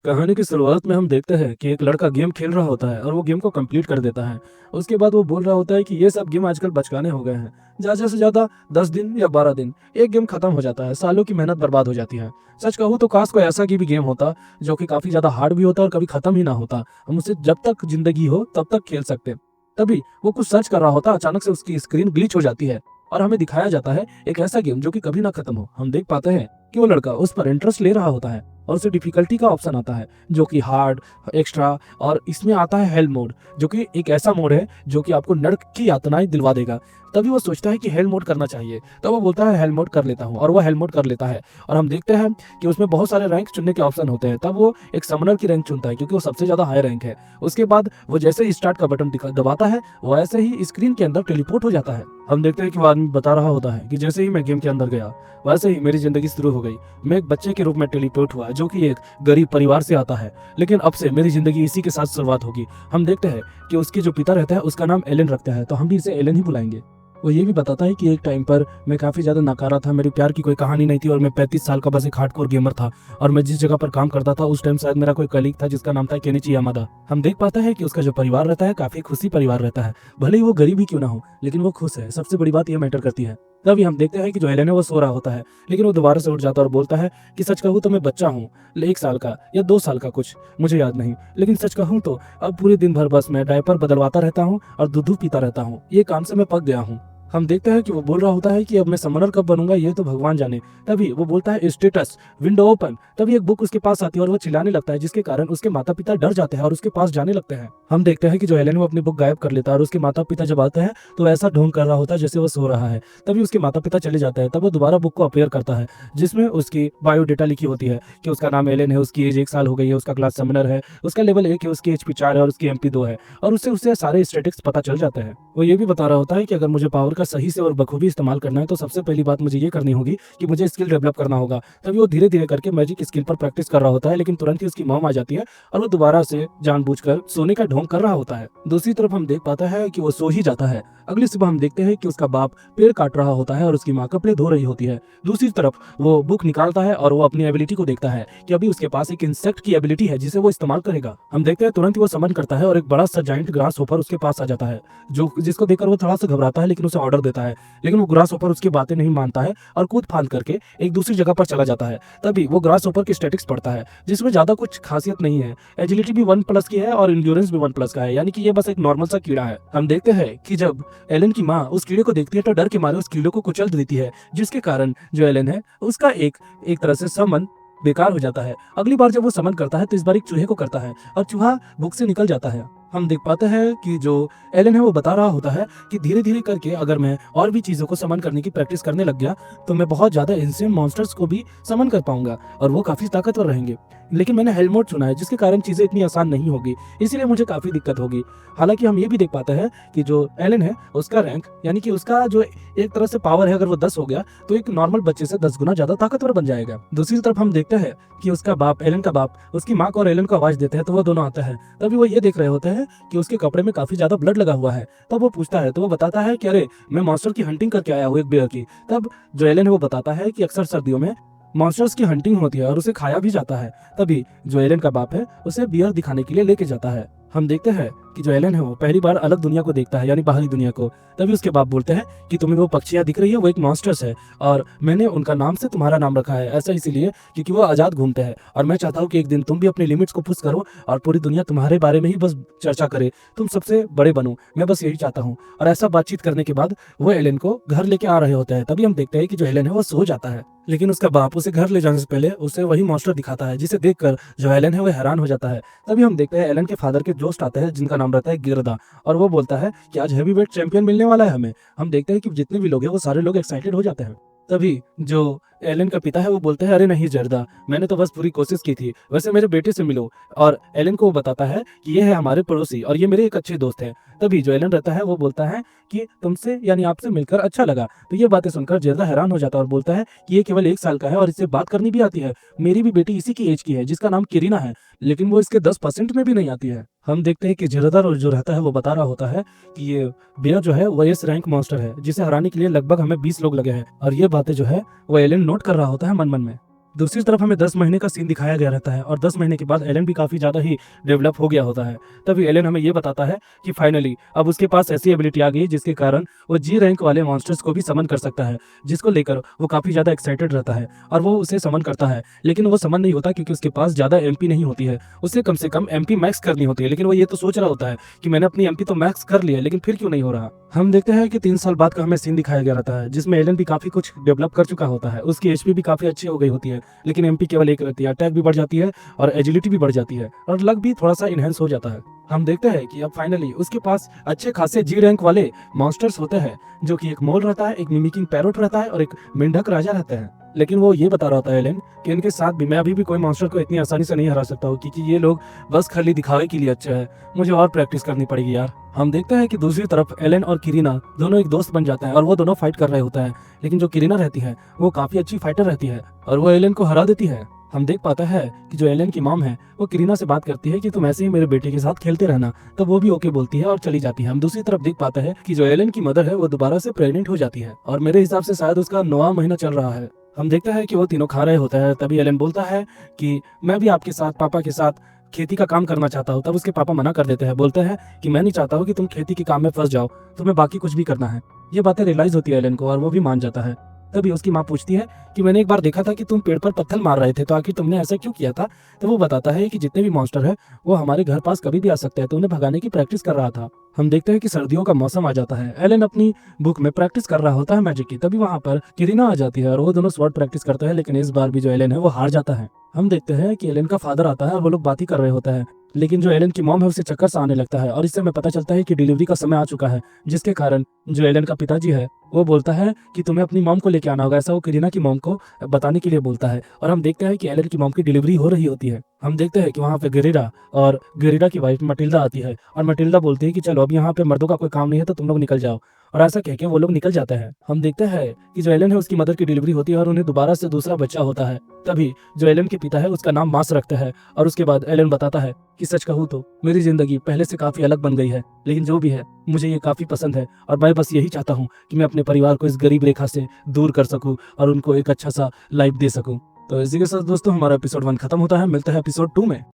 कहानी की शुरुआत में हम देखते हैं कि एक लड़का गेम खेल रहा होता है और वो गेम को कंप्लीट कर देता है। उसके बाद वो बोल रहा होता है कि ये सब गेम आजकल बचकाने हो गए हैं। ज़्यादा से ज़्यादा 10 दिन या 12 दिन एक गेम खत्म हो जाता है, सालों की मेहनत बर्बाद हो जाती है। सच कहूँ तो काश कोई ऐसा भी गेम होता जो कि काफ़ी ज़्यादा हार्ड भी होता और कभी खत्म ही ना होता। हम उसे जब तक जिंदगी हो तब तक खेल सकते। तभी वो कुछ सर्च कर रहा होता, अचानक से उसकी स्क्रीन ग्लिच हो जाती है और हमें दिखाया जाता है एक ऐसा गेम जो कि कभी ना खत्म हो। हम देख पाते हैं कि वो लड़का उस पर इंटरेस्ट ले रहा होता है और उसे डिफिकल्टी का ऑप्शन आता है जो कि हार्ड, एक्स्ट्रा, और इसमें आता है हेल मोड, जो कि एक ऐसा मोड है जो कि आपको नर्क की यातनाएं दिलवा देगा। तभी वो सोचता है कि हेल मोड करना चाहिए, तो वो बोलता है हेल मोड कर लेता हूँ, और वो हेल मोड कर लेता है। और हम देखते हैं कि उसमें बहुत सारे रैंक चुनने के ऑप्शन होते हैं। तब वो एक समनर की रैंक चुनता है क्योंकि वो सबसे ज्यादा हाई रैंक है। उसके बाद वो जैसे ही स्टार्ट का बटन दबाता है, वो ऐसे ही स्क्रीन के अंदर टेलीपोर्ट हो जाता है। हम देखते हैं कि वो आदमी बता रहा होता है कि जैसे ही मैं गेम के अंदर गया वैसे ही मेरी जिंदगी शुरू हो गई। मैं एक बच्चे के रूप में टेलीपोर्ट हुआ जो कि एक गरीब परिवार से आता है, लेकिन अब से मेरी जिंदगी इसी के साथ शुरुआत होगी। हम देखते हैं कि उसके जो पिता रहता है उसका नाम एलन रखता है, तो हम भी इसे एलन ही बुलाएंगे। वो ये भी बताता है कि एक टाइम पर मैं काफ़ी ज़्यादा नकारा था, मेरे प्यार की कोई कहानी नहीं थी और मैं 35 साल का बस एक हार्डकोर गेमर था। और मैं जिस जगह पर काम करता था उस टाइम शायद मेरा कोई कलीग था जिसका नाम था केनिची यामादा। हम देख पाते हैं कि उसका जो परिवार रहता है काफ़ी खुशी परिवार रहता है, भले ही वो गरीब ही क्यों ना हो लेकिन वो खुश है। सबसे बड़ी बात ये मैटर करती है। तभी हम देखते हैं कि जो एलन है वो सो रहा होता है, लेकिन वो दोबारा से उठ जाता है और बोलता है कि सच कहूँ तो मैं बच्चा हूँ, 1 साल का या 2 साल का, कुछ मुझे याद नहीं। लेकिन सच कहूँ तो अब पूरे दिन भर बस मैं डायपर बदलवाता रहता हूँ और दूध पीता रहता हूँ। ये काम से मैं पक गया हूँ। हम देखते हैं कि वो बोल रहा होता है कि अब मैं समनर कब बनूंगा ये तो भगवान जाने। तभी वो बोलता है स्टेटस विंडो ओपन। तभी एक बुक उसके पास आती है और वो चिल्लाने लगता है, जिसके कारण उसके माता पिता डर जाते हैं और उसके पास जाने लगते हैं। हम देखते हैं कि जो एलन वो अपनी बुक गायब कर लेता है और उसके माता पिता जब आते हैं तो ऐसा ढोंग कर रहा होता है जैसे वो सो रहा है। तभी उसके माता पिता चले जाते हैं। तब वो दोबारा बुक को अपेयर करता है जिसमें उसकी बायोडेटा लिखी होती है कि उसका नाम एलन है, उसकी एज 1 साल हो गई है, उसका क्लास समनर है, उसका लेवल 1 है, उसकी एचपी 4 है और उसकी एमपी 2 है। और उससे उससे सारे स्टेटिक्स पता चल जाते हैं। वो ये भी बता रहा होता है कि अगर मुझे पावर का सही से और बखूबी इस्तेमाल करना है तो सबसे पहली बात मुझे ये करनी होगी कि मुझे स्किल डेवलप करना होगा। तभी वो धीरे धीरे करके मैजिक स्किल पर प्रैक्टिस कर रहा होता है, लेकिन तुरंत ही उसकी मॉम आ जाती है और वो दोबारा से जानबूझकर सोने का ढोंग कर रहा होता है। दूसरी तरफ हम देख पाता है कि वो सो ही जाता है। अगली सुबह हम देखते हैं कि उसका बाप पेड़ काट रहा होता है और उसकी माँ कपड़े धो रही होती है। दूसरी तरफ वो बुक निकालता है और वो अपनी एबिलिटी को देखता है कि अभी उसके पास एक इंसेक्ट की एबिलिटी है जिसे वो इस्तेमाल करेगा। हम देखते हैं तुरंत ही वो समन करता है और एक बड़ा सा जाइंट ग्रास होपर उसके पास आ जाता है, जो जिसको देखकर वो थोड़ा सा घबराता है लेकिन उसे ऑर्डर देता है। लेकिन वो ग्रास होपर उसकी बातें नहीं मानता है और कूद फांद करके एक दूसरी जगह पर चला जाता है। तभी वो ग्रास होपर की स्टैटिक्स पढ़ता है जिसमें ज्यादा कुछ खासियत नहीं है। एजिलिटी भी 1+ की है और इंड्योरेंस भी 1+ का है, यानी कि ये बस एक नॉर्मल सा कीड़ा है। हम देखते हैं कि जब एलन की माँ उस कीड़े को देखती है तो डर के मारे उस कीड़े को कुचल देती है, जिसके कारण जो एलन है उसका एक एक तरह से समन बेकार हो जाता है। अगली बार जब वो समन करता है तो इस बार एक चूहे को करता है और चूहा बुक से निकल जाता है। हम देख पाते हैं कि जो एलन है वो बता रहा होता है कि धीरे धीरे करके अगर मैं और भी चीजों को समन करने की प्रैक्टिस करने लग गया तो मैं बहुत ज्यादा इंसेंट मॉन्स्टर्स को भी समन कर पाऊंगा और वो काफी ताकतवर रहेंगे। लेकिन मैंने हेल मोड चुना है जिसके कारण चीजें इतनी आसान नहीं होगी, इसीलिए मुझे काफी दिक्कत होगी। हालांकि हम ये भी देख पाते हैं कि जो एलन है उसका रैंक, यानी कि उसका जो एक तरह से पावर है, अगर वो 10 हो गया तो एक नॉर्मल बच्चे से 10 गुना ज्यादा ताकतवर बन जाएगा। दूसरी तरफ हम देखते हैं कि उसका बाप, एलन का बाप, उसकी माँ को और एलन को आवाज देते हैं तो वो दोनों आते हैं। तभी वो ये देख रहे होते हैं कि उसके कपड़े में काफी ज्यादा ब्लड लगा हुआ है। तब वो पूछता है तो वो बताता है कि अरे मैं मॉन्स्टर की हंटिंग करके आया हूँ, एक बेयर की। तब जो एलन है वो बताता है कि अक्सर सर्दियों में मॉन्स्टर्स की हंटिंग होती है और उसे खाया भी जाता है। तभी जो एलन का बाप है उसे बियर दिखाने के लिए लेके जाता है। हम देखते हैं कि जो एलन है वो पहली बार अलग दुनिया को देखता है, यानी बाहरी दुनिया को। तभी उसके बाप बोलते हैं कि तुम्हें वो पक्षियां दिख रही है वो एक मॉन्स्टर्स है और मैंने उनका नाम से तुम्हारा नाम रखा है, ऐसा इसीलिए क्योंकि वो आजाद घूमते हैं और मैं चाहता हूँ कि एक दिन तुम भी अपनी लिमिट्स को पुश करो और पूरी दुनिया तुम्हारे बारे में ही बस चर्चा करे, तुम सबसे बड़े बनो, मैं बस यही चाहता हूँ। और ऐसा बातचीत करने के बाद वो एलन को घर लेके आ रहे होते हैं। तभी हम देखते हैं कि जो एलन है वो सो जाता है, लेकिन उसका बाप उसे घर ले जाने से पहले उसे वही मॉन्स्टर दिखाता है जिसे देखकर जो एलन है वो हैरान हो जाता है। तभी हम देखते हैं एलन के फादर के दोस्त आते हैं जिनका नाम रहता है गिरदा, और वो बोलता है कि आज हैवी वेट चैंपियन मिलने वाला है हमें। हम देखते हैं कि जितने भी लोग हैं वो सारे लोग एक्साइटेड हो जाते हैं। तभी जो एलन का पिता है वो बोलते हैं अरे नहीं जर्दा, मैंने तो बस पूरी कोशिश की थी, वैसे मेरे बेटे से मिलो। और एलन को वो बताता है कि ये है हमारे पड़ोसी और ये मेरे एक अच्छे दोस्त हैं। तभी जो एलन रहता है वो बोलता है कि तुमसे यानी आपसे मिलकर अच्छा लगा। तो ये बातें सुनकर जर्दा हैरान हो जाता है और बोलता है कि ये केवल 1 साल का है और इससे बात करनी भी आती है। मेरी भी बेटी इसी की एज की है जिसका नाम किरीना है, लेकिन वो इसके 10% में भी नहीं आती है। हम देखते हैं कि जर्दा जो रहता है वो बता रहा होता है कि ये बेयर जो है वो एस रैंक मॉन्स्टर है जिसे हराने के लिए लगभग हमें 20 लोग लगे हैं। और ये बातें जो है वो एलन नोट कर रहा होता है मन मन में। दूसरी तरफ हमें 10 महीने का सीन दिखाया गया रहता है और 10 महीने के बाद एलन भी काफी ज्यादा ही डेवलप हो गया होता है। तभी एलन हमें ये बताता है कि फाइनली अब उसके पास ऐसी एबिलिटी आ गई है जिसके कारण वो जी रैंक वाले मॉन्स्टर्स को भी समन कर सकता है, जिसको लेकर वो काफी ज्यादा एक्साइटेड रहता है और वो उसे समन करता है। लेकिन वो समन नहीं होता क्योंकि उसके पास ज्यादा एमपी नहीं होती है, उसे कम से कम एमपी मैक्स करनी होती है। लेकिन वो ये तो सोच रहा होता है कि मैंने अपनी एमपी तो मैक्स कर लिया, लेकिन फिर क्यों नहीं हो रहा। हम देखते हैं कि 3 साल बाद का हमें सीन दिखाया गया रहता है जिसमें एलन भी काफी कुछ डेवलप कर चुका होता है, उसकी एचपी भी काफी अच्छी हो गई होती है, लेकिन एमपी केवल एक रहती है। अटैक भी बढ़ जाती है और एजिलिटी भी बढ़ जाती है और लक भी थोड़ा सा इनहेंस हो जाता है। हम देखते हैं कि अब फाइनली उसके पास अच्छे खासे जी रैंक वाले मॉन्स्टर्स होते हैं, जो कि एक मोल रहता है, एक मिमिकिंग पैरोट रहता है और एक मेंढक राजा रहता है। लेकिन वो ये बता रहा था एलन कि इनके साथ भी मैं अभी भी कोई मॉन्स्टर को इतनी आसानी से नहीं हरा सकता हूँ, क्योंकि ये लोग बस खाली दिखावे के लिए अच्छे हैं, मुझे और प्रैक्टिस करनी पड़ेगी यार। हम देखते हैं कि दूसरी तरफ एलन और किरीना दोनों एक दोस्त बन जाते हैं और वो दोनों फाइट कर रहे होते हैं। लेकिन जो किरीना रहती है वो काफी अच्छी फाइटर रहती है और वो एलन को हरा देती है। हम देख पाते हैं कि जो एलन की मॉम है वो किरीना से बात करती है कि तुम ऐसे ही मेरे बेटे के साथ खेलते रहना, तब वो भी ओके बोलती है और चली जाती है। हम दूसरी तरफ देख पाते हैं कि जो एलन की मदर है वो दोबारा से प्रेग्नेंट हो जाती है और मेरे हिसाब से शायद उसका 9वां महीना चल रहा है। हम देखते हैं कि वो तीनों खा रहे होते हैं। तभी एलन बोलता है कि मैं भी आपके साथ पापा के साथ खेती का काम करना चाहता हूँ। तब उसके पापा मना कर देते हैं, बोलते हैं कि मैं नहीं चाहता हूँ कि तुम खेती के काम में फंस जाओ, तुम्हें बाकी कुछ भी करना है। ये बातें रियलाइज होती है एलन को और वो भी मान जाता है। तभी उसकी माँ पूछती है कि मैंने एक बार देखा था कि तुम पेड़ पर पत्थर मार रहे थे, तो आखिर तुमने ऐसा क्यों किया था। तो वो बताता है कि जितने भी मॉन्स्टर है वो हमारे घर पास कभी भी आ सकते हैं, तो उन्हें भगाने की प्रैक्टिस कर रहा था। हम देखते हैं कि सर्दियों का मौसम आ जाता है। एलन अपनी बुक में प्रैक्टिस कर रहा होता है मैजिक की। तभी वहां पर किरीना आ जाती है और वो दोनों स्वॉर्ड प्रैक्टिस करते हैं, लेकिन इस बार भी जो एलन है वो हार जाता है। हम देखते हैं कि एलन का फादर आता है और वो लोग बात ही कर रहे होते हैं, लेकिन जो एलन की मॉम है उसे चक्कर सा आने लगता है और इससे हमें पता चलता है कि डिलीवरी का समय आ चुका है, जिसके कारण जो एलन का पिताजी है वो बोलता है कि तुम्हें अपनी मॉम को लेके आना होगा। ऐसा वो किरीना की मॉम को बताने के लिए बोलता है और हम देखते हैं कि एलन की मॉम की डिलीवरी हो रही होती है। हम देखते हैं कि वहाँ पे गेरिडा और गेरिडा की वाइफ मटिल्डा आती है और मटिल्डा बोलती है कि चलो अब यहाँ पे मर्दों का कोई काम नहीं है, तो तुम लोग निकल जाओ। और ऐसा कह के वो लोग निकल जाते हैं। हम देखते हैं कि जो एलन है उसकी मदर की डिलीवरी होती है और उन्हें दोबारा से दूसरा बच्चा होता है। तभी जो एलन के पिता है उसका नाम मास रखता है और उसके बाद एलन बताता है कि सच कहूँ तो मेरी जिंदगी पहले से काफी अलग बन गई है, लेकिन जो भी है मुझे ये काफी पसंद है और मैं बस यही चाहता हूँ कि मैं अपने परिवार को इस गरीब रेखा से दूर कर सकूं और उनको एक अच्छा सा लाइफ दे सकूं। तो इसी के साथ दोस्तों हमारा एपिसोड 1 खत्म होता है। मिलता है एपिसोड 2 में।